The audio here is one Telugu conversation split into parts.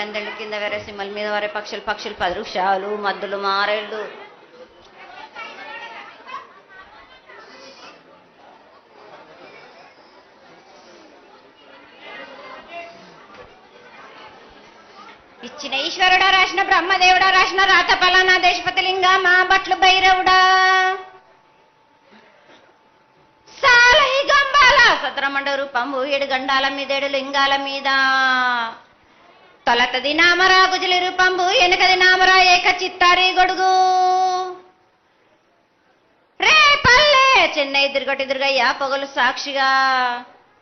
గందెళ్ళు కింద వేరే సింహల మీద వరే పక్షులు 10 వృక్షాలు మద్దులు మారేళ్ళు ఇచ్చిన ఈశ్వరుడా రాసిన బ్రహ్మదేవుడా రాసిన రాత పలానా దేశపతి లింగా మా బట్లు భైరవుడా సాలహి గంబాల సత్రమండ రూపంబు 7 గండాల మీద 7 లింగాల మీద తొలతది నామరా గుజలి రూపంబు వెనకది నామరా ఏక చిత్తారి గొడుగు రే పల్లె చెన్నై దిర్గటి దుర్గయ్య పొగలు సాక్షిగా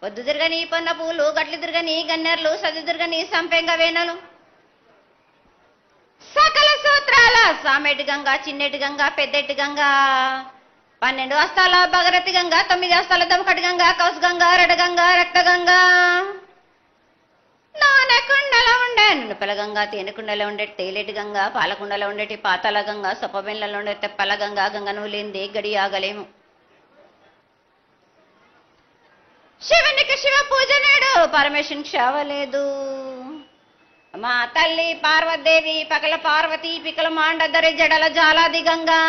వద్దు దిర్గని పొన్న పూలు గట్లు దిర్గని గన్నెర్లు సది దిర్గని సంపెంగ వేనలు సకల సూత్రాల సామెటి గంగా చిన్నెటి గంగా పెద్దెటి గంగా 12 హస్తాల భగరథి గంగా 9 హస్తాల దమకటి గంగా కౌస్ గంగా రడగంగా రక్తగంగా నానకుండలో ఉండే నునుపల గంగా తేనెకుండలో ఉండే తేలేటి గంగా పాలకుండలో ఉండేటి పాతాల గంగా సొప్పబెండ్లలో ఉండే తెప్పల గంగా గంగను లేనిదే గడి ఆగలేము శివునికి శివ పూజ నేడు పరమేశ్వరునికి శావలేదు మా తల్లి పార్వదేవి పకల పార్వతి పికల మాండదరి జడల జాలాది గంగా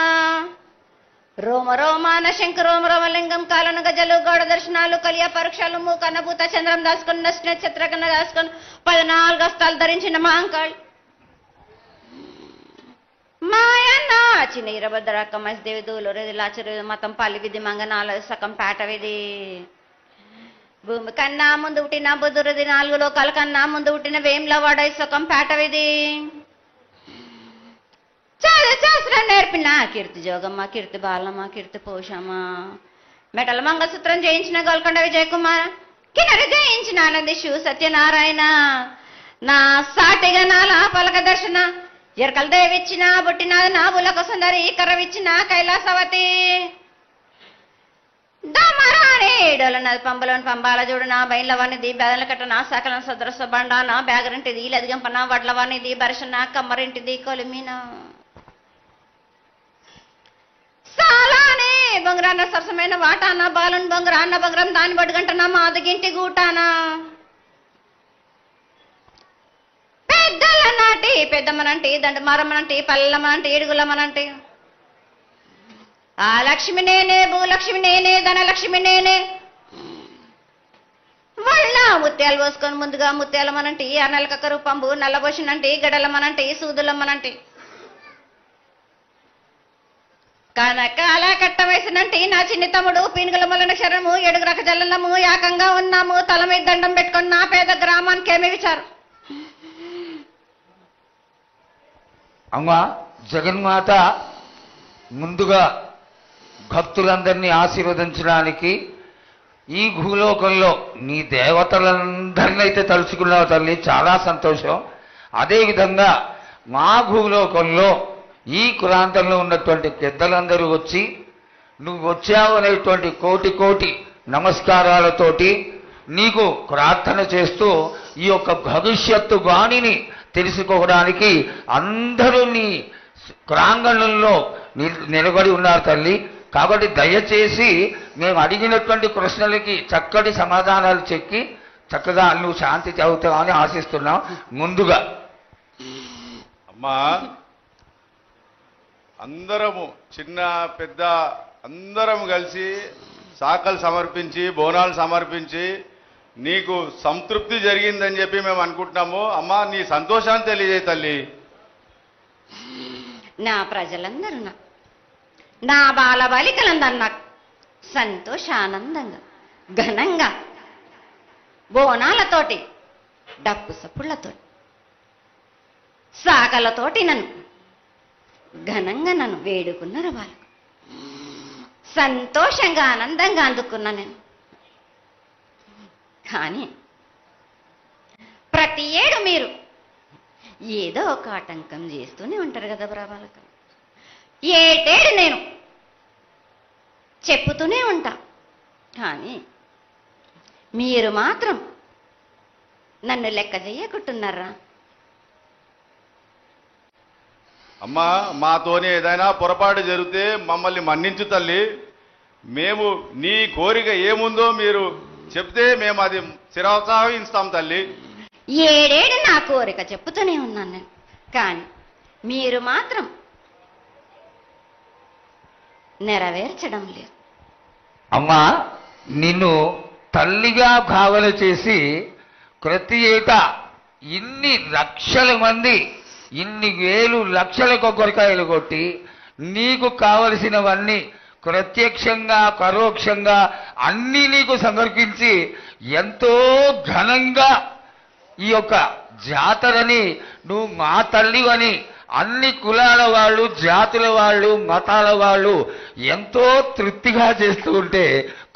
రోమ రోమాన శంకర రోమ రోమలింగం కాలను గజలు గౌడ దర్శనాలు కలియ పరీక్షలు మూకన్నభూత చంద్రం దాసుకొని నక్షత్ర కన్నా దాసుకొని 14 హస్తాలు ధరించిన మాంకాళి మాయన్న చిన్న ఇరభద్రక్క మసిదేవి దూలూరేది లాచరు మతం పల్లి విధి మంగనాల సకం పేట విధి భూమి కన్నా ముందు పుట్టిన బుధురది 4 లోకాల కన్నా ముందు పుట్టిన వేములవాడ సుఖం పేటవిది చాలా శాస్త్రం నేర్పిన కీర్తి జోగమ్మ కీర్తి బాలమ్మ కీర్తి పోషమ్మ మెటల మంగళసూత్రం జయించిన గోల్కొండ విజయ్ కుమార్ కిన్నరి జయించిన ఆనందిషు సత్యనారాయణ నా సాటిగా నాల పలక దర్శన ఎరకల దేవిచ్చిన బుట్టిన నా బులక సుందరి కర్రవిచ్చిన కైలాసవతి దమరాణి డోలనది పంబలోని పంబాల చూడు నా బయలవానిది బెదల కట్ట నా సకల సదరస్వ బండ నా బ్యాగరింటిది లదిగంపన వడ్లవానిది బరిషన కమ్మరింటిది కొలిమిన సాలానే బొంగరాన్న సరసమైన వాటాన బాలుని బొంగరాన్న బొంగరం దాని బడుగంటనా మాదిగింటి గూటానా పెద్దల నాటి పెద్దమ్మనంటి దండమారమ్మనంటి పల్లెమ్మనంటి ఏడుగులమ్మనంటి ఆ లక్ష్మి నేనే భూలక్ష్మి నేనే ధనలక్ష్మి నేనే వాళ్ళ ముత్యాలు పోసుకొని ముందుగా ముత్యాలమ్మనంటి ఆ నలకక్క రూపంబు నల్లబోసినంటి గడలమ్మనంటి సూదులమ్మనంటి కనక అలా కట్ట వేసినంటి నా చిన్ని తమ్ముడు పీనుగుల మొలన క్షరము 7 రక జల్లము ఏకంగా ఉన్నాము తల మీద దండం పెట్టుకొని నా పేద గ్రామానికి ఏమి విచారు అమ్మా జగన్మాత ముందుగా భక్తులందరినీ ఆశీర్వదించడానికి ఈ భూలోకంలో నీ దేవతలందరినీ అయితే తలుచుకున్నావు తల్లి, చాలా సంతోషం. అదేవిధంగా మా భూలోకంలో ఈ కులాంతంలో ఉన్నటువంటి పెద్దలందరూ వచ్చి నువ్వు వచ్చావు అనేటువంటి కోటి నమస్కారాలతోటి నీకు ప్రార్థన చేస్తూ ఈ యొక్క భవిష్యత్తు వాణిని తెలుసుకోవడానికి అందరూ నీ ప్రాంగణంలో నిలబడి ఉన్నారు తల్లి. కాబట్టి దయచేసి మేము అడిగినటువంటి ప్రశ్నలకి చక్కటి సమాధానాలు చెక్కి చక్కగా నువ్వు శాంతి చదువుతావని ఆశిస్తున్నాం. ముందుగా అమ్మా, అందరము చిన్న పెద్ద అందరం కలిసి శాఖలు సమర్పించి బోనాలు సమర్పించి నీకు సంతృప్తి జరిగిందని చెప్పి మేము అనుకుంటున్నాము. అమ్మా, నీ సంతోషాన్ని తెలియజేయ తల్లి. నా ప్రజలందరూ నా బాలబాలికలందరూ నాకు సంతోషానందంగా ఘనంగా బోనాలతోటి డప్పు సప్పుళ్లతోటి సాకలతోటి నన్ను ఘనంగా నన్ను వేడుకున్నారు. వాళ్ళు సంతోషంగా ఆనందంగా అందుకున్నా నేను. కానీ ప్రతి ఏడు మీరు ఏదో ఒక ఆటంకం చేస్తూనే ఉంటారు కదా బ్రాబాలక. ఏటేడు నేను చెప్పుతూనే ఉంటా, కానీ మీరు మాత్రం నన్ను లెక్క చేయకుంటున్నారా? అమ్మా, మాతోనే ఏదైనా పొరపాటు జరిగితే మమ్మల్ని మన్నించు తల్లి. మేము నీ కోరిక ఏముందో మీరు చెప్తే మేము అది శిరోత్సాహిస్తాం తల్లి. ఏడేడు నా కోరిక చెప్పుతూనే ఉన్నాను నేను, కానీ మీరు మాత్రం నెరవేర్చడం లేదు. అమ్మా, నిన్ను తల్లిగా భావన చేసి ప్రతి ఏటా ఇన్ని లక్షల మంది ఇన్ని వేలు లక్షల కొబ్బరికాయలు కొట్టి నీకు కావలసినవన్నీ ప్రత్యక్షంగా పరోక్షంగా అన్నీ నీకు సమర్పించి ఎంతో ఘనంగా ఈ యొక్క జాతరని నువ్వు మా తల్లివని అన్ని కులాల వాళ్ళు, జాతుల వాళ్ళు, మతాల వాళ్ళు ఎంతో తృప్తిగా చేస్తూ ఉంటే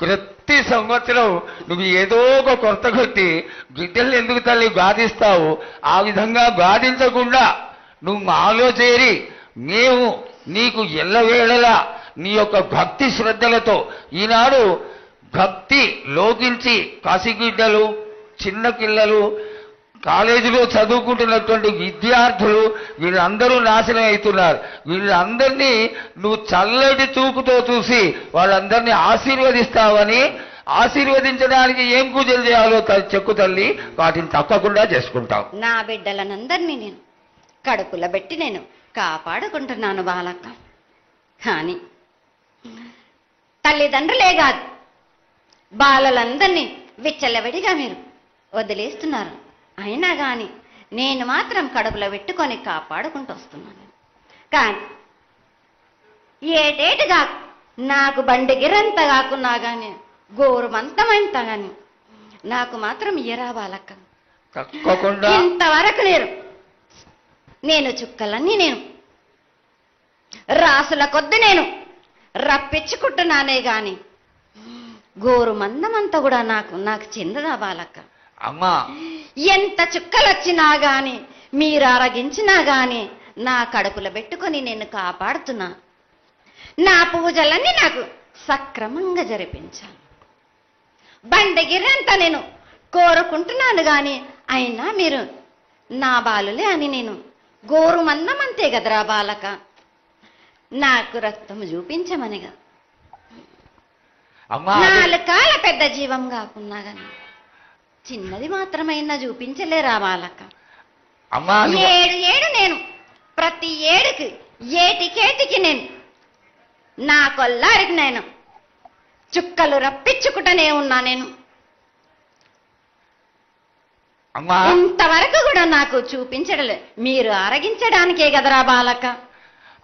ప్రతి సంవత్సరం నువ్వు ఏదో ఒక కొత్త కొట్టి బిడ్డల్ని ఎందుకు తల్లి బాధిస్తావు? ఆ విధంగా బాధించకుండా నువ్వు మాలో చేరి మేము నీకు ఎల్లవేళలా నీ యొక్క భక్తి శ్రద్ధలతో ఈనాడు భక్తి లోకించి కాశీగిడ్డలు, చిన్న పిల్లలు, కాలేజీలో చదువుకుంటున్నటువంటి విద్యార్థులు వీళ్ళందరూ నాశనం అవుతున్నారు. వీళ్ళందరినీ నువ్వు చల్లటి చూపుతో చూసి వాళ్ళందరినీ ఆశీర్వదిస్తావని, ఆశీర్వదించడానికి ఏం పూజలు చేయాలో చెక్కు తల్లి, వాటిని తప్పకుండా చేసుకుంటాం. నా బిడ్డలనందరినీ నేను కడుపులో పెట్టి నేను కాపాడుకుంటున్నాను బాలక్క. కానీ తల్లిదండ్రులే కాదు, బాలలందరినీ విచ్చలవిడిగా మీరు వదిలేస్తున్నారు. అయినా కానీ నేను మాత్రం కడుపులో పెట్టుకొని కాపాడుకుంటూ వస్తున్నాను. కానీ ఏటేటుగా నాకు బండి గిరంత కాకున్నా కానీ గోరుమంతమంత కానీ నాకు మాత్రం ఇయ్యరా బాలక్క. తప్పకుండా ఇంతవరకు నేను చుక్కలన్నీ నేను రాసుల కొద్ది నేను రప్పించుకుంటున్నానే గాని గోరు మందమంతా కూడా నాకు చెందదా బాలక్క. అమ్మా, ఎంత చుక్కలు వచ్చినా గాని మీరు అరగించినా గాని నా కడుపులో పెట్టుకొని నేను కాపాడుతున్నా. నా పూజలన్నీ నాకు సక్రమంగా జరిపించాలి. బండగిరంతా నేను కోరుకుంటున్నాను గాని అయినా మీరు నా బాలులే అని నేను గోరు మందమంతే కదరా బాలక. నాకు రక్తం చూపించమనిగా అమ్మా, 4 కాల పెద్ద జీవం కాకున్నా గాని చిన్నది మాత్రమైనా చూపించలేరా బాలక. అమ్మా, ఏడు నేను ప్రతి ఏడుకి ఏటికేటికి నేను నా కొల్లారికి నేను చుక్కలు రప్పించుకుంటూనే ఉన్నా. నేను అమ్మా, ఇంతవరకు కూడా నాకు చూపించడలే, మీరు ఆరగించడానికే కదరా బాలక.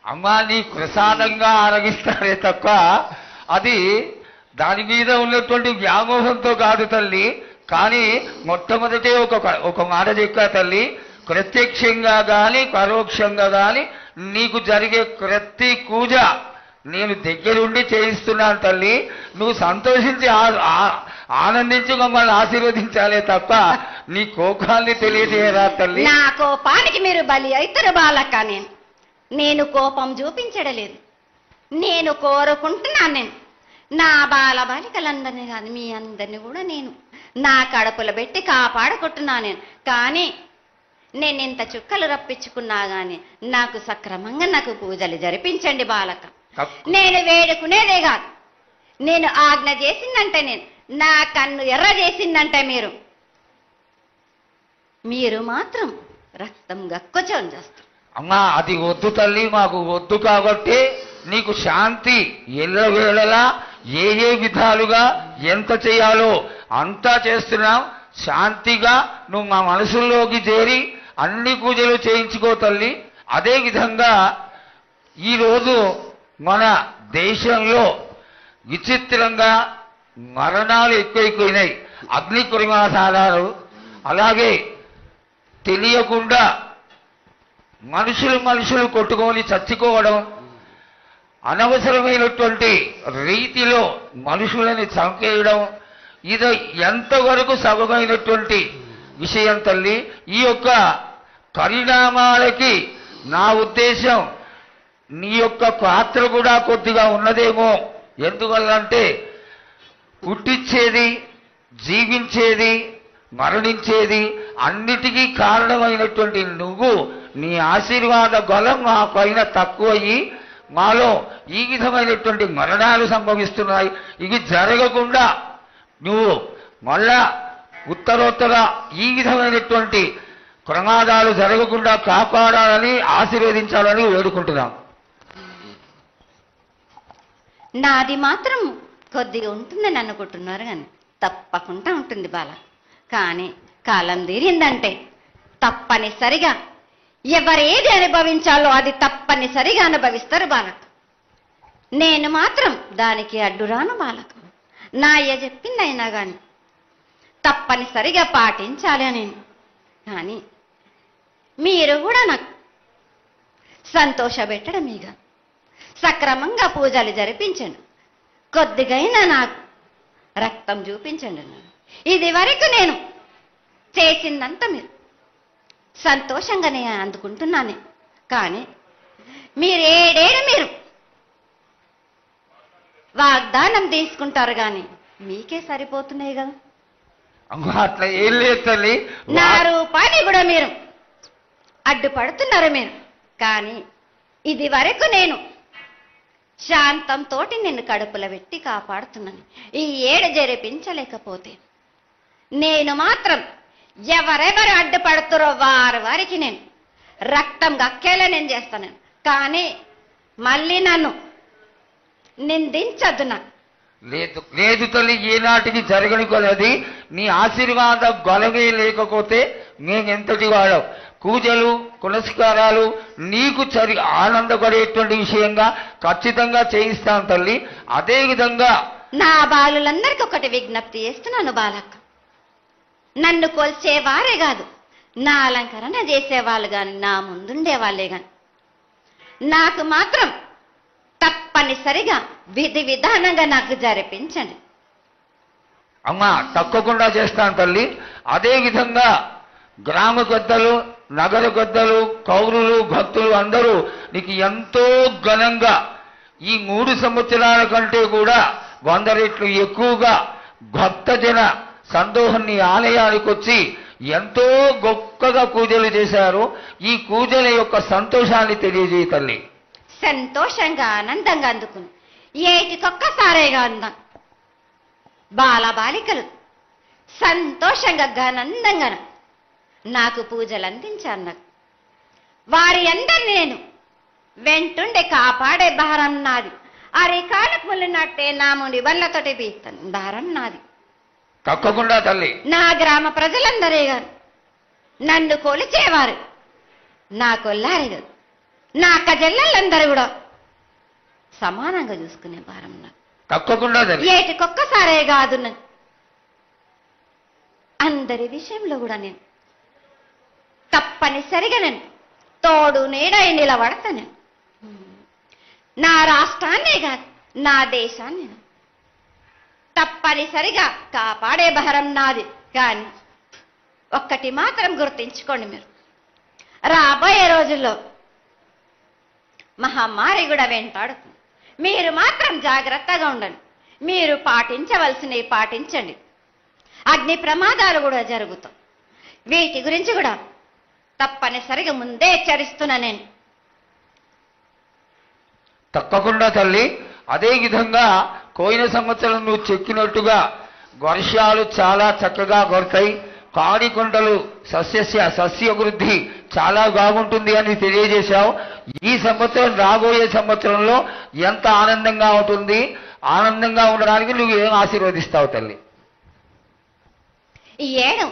అమ్మా, నీ ప్రసాదంగా ఆరగిస్తారే తప్ప అది దాని మీద ఉన్నటువంటి వ్యామోహంతో కాదు తల్లి. కానీ మొట్టమొదటే ఒక మాట చెప్పా తల్లి, ప్రత్యక్షంగా కానీ పరోక్షంగా కానీ నీకు జరిగే ప్రతి పూజ నేను దగ్గరుండి చేయిస్తున్నాను తల్లి. నువ్వు సంతోషించి ఆనందించి మమ్మల్ని ఆశీర్వదించాలే తప్ప నీ కోపాన్ని తెలియజేయరా తల్లి. నా కోపానికి మీరు బలి అవుతారు బాలక. నేను కోపం చూపించడలేదు, నేను కోరుకుంటున్నాను. నేను నా బాలికలందరినీ కాదు మీ అందరినీ కూడా నేను నా కడుపులో పెట్టి కాపాడుకుంటున్నాను. నేను కానీ నేను ఇంత చుక్కలు రప్పించుకున్నా గాని నాకు సక్రమంగా నాకు పూజలు జరిపించండి బాలక. నేను వేడుకునేదే కాదు, నేను ఆజ్ఞ చేసిందంటే నేను నా కన్ను ఎర్ర చేసిందంటే మీరు మాత్రం రక్తం గక్కుచోని చేస్తారు. అమ్మా, అది వద్దు తల్లి, మాకు వద్దు. కాబట్టి నీకు శాంతి ఎల్లవేళలా ఏ విధాలుగా ఎంత చేయాలో అంతా చేస్తున్నాం. శాంతిగా నువ్వు మా మనసుల్లోకి చేరి అన్ని పూజలు చేయించుకో తల్లి. అదేవిధంగా ఈరోజు మన దేశంలో విచిత్రంగా మరణాలు ఎక్కువైపోయినాయి. అగ్ని ప్రమాదాలు, అలాగే తెలియకుండా మనుషులు కొట్టుకొని చచ్చిపోవడం, అనవసరమైనటువంటి రీతిలో మనుషులని చంపేయడం, ఇది ఎంతవరకు సబమైనటువంటి విషయం తల్లి. ఈ యొక్క పరిణామాలకి నా ఉద్దేశం నీ యొక్క పాత్ర కూడా కొద్దిగా ఉన్నదేమో. ఎందువల్లంటే పుట్టించేది, జీవించేది, మరణించేది అన్నిటికీ కారణమైనటువంటి నువ్వు, నీ ఆశీర్వాద బలం మా పైన తక్కువయ్యి మాలో ఈ విధమైనటువంటి మరణాలు సంభవిస్తున్నాయి. ఇవి జరగకుండా నువ్వు మళ్ళా ఉత్తరోత్తర ఈ విధమైనటువంటి ప్రమాదాలు జరగకుండా కాపాడాలని ఆశీర్వదించాలని వేడుకుంటున్నాం. నాది మాత్రం కొద్దిగా ఉంటుందని అనుకుంటున్నారు కానీ తప్పకుండా ఉంటుంది బాల. కానీ కాలం తీరిందంటే తప్పనిసరిగా ఎవరేది అనుభవించాలో అది తప్పనిసరిగా అనుభవిస్తారు బాలక. నేను మాత్రం దానికి అడ్డురాను బాలక. నా అయ్య చెప్పిందైనా కానీ తప్పనిసరిగా పాటించాలి అని. కానీ మీరు కూడా నాకు సంతోషపెట్టడమేగా సక్రమంగా పూజలు జరిపించండి. కొద్దిగైనా నాకు రక్తం చూపించండి. ఇది వరకు నేను చేసిందంతా మీరు సంతోషంగానే అందుకుంటున్నానే. కానీ మీరు ఏడేడు మీరు వాగ్దానం తీసుకుంటారు కానీ మీకే సరిపోతున్నాయి కదా. అట్లా ఏం లేదు తల్లి. నా రూపాన్ని కూడా మీరు అడ్డుపడుతున్నారు మీరు. కానీ ఇది వరకు నేను శాంతంతో నిన్ను కడుపులో పెట్టి కాపాడుతున్నాను. ఈ ఏడు జరిపించలేకపోతే నేను మాత్రం ఎవరెవరు అడ్డుపడుతారో వారికి నేను రక్తం గక్కేలా నేను చేస్తాను. కానీ మళ్ళీ నన్ను నిందించద్దు. నాకు లేదు లేదు తల్లి, ఏనాటికి జరగని కొలది నీ ఆశీర్వాద గొలవే లేకపోతే మేమెంతటి వాడవు. పూజలు పునస్కారాలు నీకు ఆనందపడేటువంటి విషయంగా ఖచ్చితంగా చేయిస్తాను తల్లి. అదేవిధంగా నా బాలులందరికీ ఒకటి విజ్ఞప్తి చేస్తున్నాను బాలక్క. నన్ను కొల్చేవారే కాదు, నా అలంకరణ చేసేవాళ్ళు కానీ నా ముందుండే వాళ్ళే కానీ నాకు మాత్రం తప్పనిసరిగా విధి విధానంగా నాకు జరిపించండి. అమ్మా తప్పకుండా చేస్తాను తల్లి. అదేవిధంగా గ్రామ పెద్దలు, నగర పెద్దలు, కౌరులు, భక్తులు అందరూ నీకు ఎంతో ఘనంగా ఈ 3 సంవత్సరాల కంటే కూడా 100 రెట్లు ఎక్కువగా భక్తజన సందోహం నీ ఆలయానికి వచ్చి ఎంతో గొప్పగా పూజలు చేశారు. ఈ పూజల యొక్క సంతోషాన్ని తెలియజేయ తల్లి. సంతోషంగా ఆనందంగా అందుకుని ఏటికొక్కసారేగా అందం బాలబాలికలు సంతోషంగా ఆనందంగా నాకు పూజలు అందించాను. నాకు వారి అందరినీ నేను వెంటుండే కాపాడే భారం నాది. అరికాలకు ముళ్ళినట్టే నా ముడి వల్లతోటి పీస్తాను భారం నాది. తప్పకుండా తల్లి. నా గ్రామ ప్రజలందరే గారు నన్ను కొలిచేవారు నా కొల్లారి గారు నా అక్కజెల్లెళ్ళందరూ కూడా సమానంగా చూసుకునే భారం నాకు. తప్పకుండా తల్లి. ఏటికొక్కసారే కాదు అందరి విషయంలో కూడా నేను తప్పనిసరిగా నేను తోడు నీడై నిలబడతాను. నా రాష్ట్రాన్నే కాదు నా దేశాన్ని తప్పనిసరిగా కాపాడే భారం నాది. కానీ ఒక్కటి మాత్రం గుర్తించుకోండి, మీరు రాబోయే రోజుల్లో మహమ్మారి కూడా వెంటాడుతుంది. మీరు మాత్రం జాగ్రత్తగా ఉండండి. మీరు పాటించవలసినవి పాటించండి. అగ్ని ప్రమాదాలు కూడా జరుగుతాయి. వీటి గురించి కూడా తప్పనిసరిగా ముందే హెచ్చరిస్తున్నా నేను. తప్పకుండా తల్లి. అదేవిధంగా పోయిన సంవత్సరం నువ్వు చెక్కినట్టుగా వర్షాలు చాలా చక్కగా కొడతాయి. కాడికొండలు సస్యవృద్ధి చాలా బాగుంటుంది అని తెలియజేశావు. ఈ సంవత్సరం రాబోయే సంవత్సరంలో ఎంత ఆనందంగా ఉంటుంది, ఆనందంగా ఉండడానికి నువ్వు ఏం ఆశీర్వదిస్తావు తల్లి? ఈ ఏడు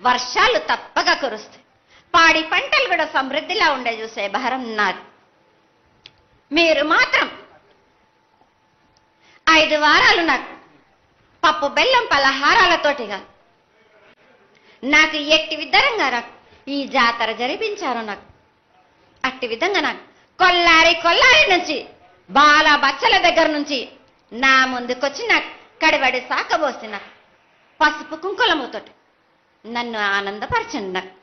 వర్షాలు తప్పగా కురుస్తాయి. పాడి పంటలు కూడా సమృద్ధిలా ఉండే చూసే భారం నాది. మీరు మాత్రం 5 వారాలు నాకు పప్పు బెల్లం పలహారాలతోటిగా నాకు ఎట్టి విధంగా నాకు ఈ జాతర జరిపించారు. నాకు అట్టి విధంగా నాకు కొల్లారి నుంచి బాల బచ్చల దగ్గర నుంచి నా ముందుకొచ్చి నాకు కడిబడి సాకబోసి నాకు పసుపు కుంకులముతోటి నన్ను ఆనందపరచండి. నాకు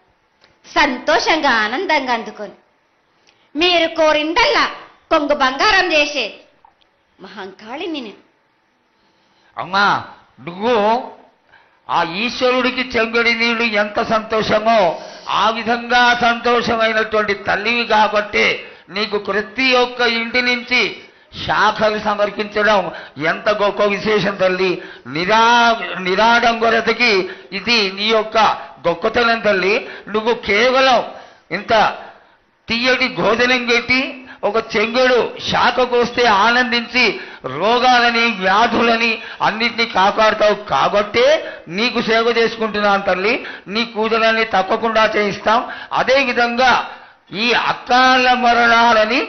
సంతోషంగా ఆనందంగా అందుకొని మీరు కోరిందల్లా కొంగు బంగారం చేసే మహంకాళిని నేను. అమ్మా నువ్వు ఆ ఈశ్వరుడికి చెంగడి నీళ్లు ఎంత సంతోషమో ఆ విధంగా సంతోషమైనటువంటి తల్లివి కాబట్టి నీకు ప్రతి ఒక్క ఇంటి నుంచి శాఖలు సమర్పించడం ఎంత గొప్ప విశేషం తల్లి. నిరాడంబరతకి ఇది నీ యొక్క గొప్పతనం తల్లి. నువ్వు కేవలం ఇంత తీయటి భోజనం పెట్టి ఒక చెంగుడు శాఖకు వస్తే ఆనందించి రోగాలని వ్యాధులని అన్నిటినీ కాపాడుతావు కాబట్టే నీకు సేవ చేసుకుంటున్నాను తల్లి. నీ పూజలన్నీ తప్పకుండా చేయిస్తాం. అదేవిధంగా ఈ అకాల మరణాలని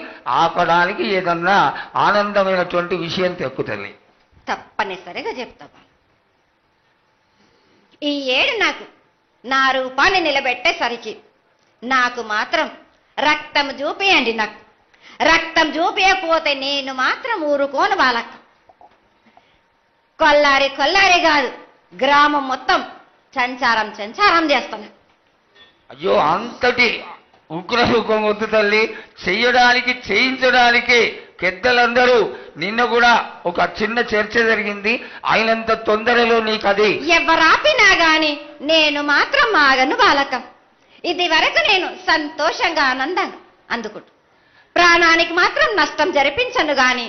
ఆపడానికి ఏదన్నా ఆనందమైనటువంటి విషయం తెక్కు తల్లి. తప్పనిసరిగా చెప్తా. ఈ ఏడు నాకు నా రూపాన్ని నిలబెట్టేసరికి నాకు మాత్రం రక్తం చూపియండి. నాకు రక్తం చూపించకపోతే నేను మాత్రం ఊరుకోను వాళ్ళకు. కొల్లారి కాదు, గ్రామం మొత్తం సంచారం చేస్తాను. అయ్యో, అంతటి ఉగ్రరూపం వద్దు తల్లి. చెయ్యడానికి చేయించడానికి పెద్దలందరూ నిన్న కూడా ఒక చిన్న చర్చ జరిగింది. అయినంత తొందరలో నీకు అది ఎవరాపినా గాని నేను మాత్రం ఆగను బాలకం. ఇది వరకు నేను సంతోషంగా ఆనందంగా అందుకుంటు. ప్రాణానికి మాత్రం నష్టం జరిపించను గాని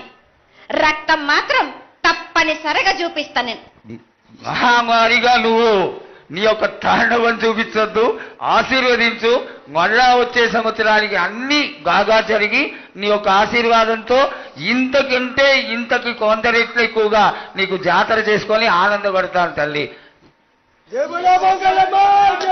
రక్తం మాత్రం తప్పనిసరిగా చూపిస్తాను. నేను మహామారిగా నువ్వు నీ యొక్క తాండవం చూపించొద్దు, ఆశీర్వదించు. మళ్ళా వచ్చే సంవత్సరానికి అన్ని బాగా జరిగి నీ యొక్క ఆశీర్వాదంతో ఇంతకంటే ఇంతకి కొంత రెట్లు ఎక్కువగా నీకు జాతర చేసుకొని ఆనందపడతాను తల్లి. జై బోలో మంగళమాత.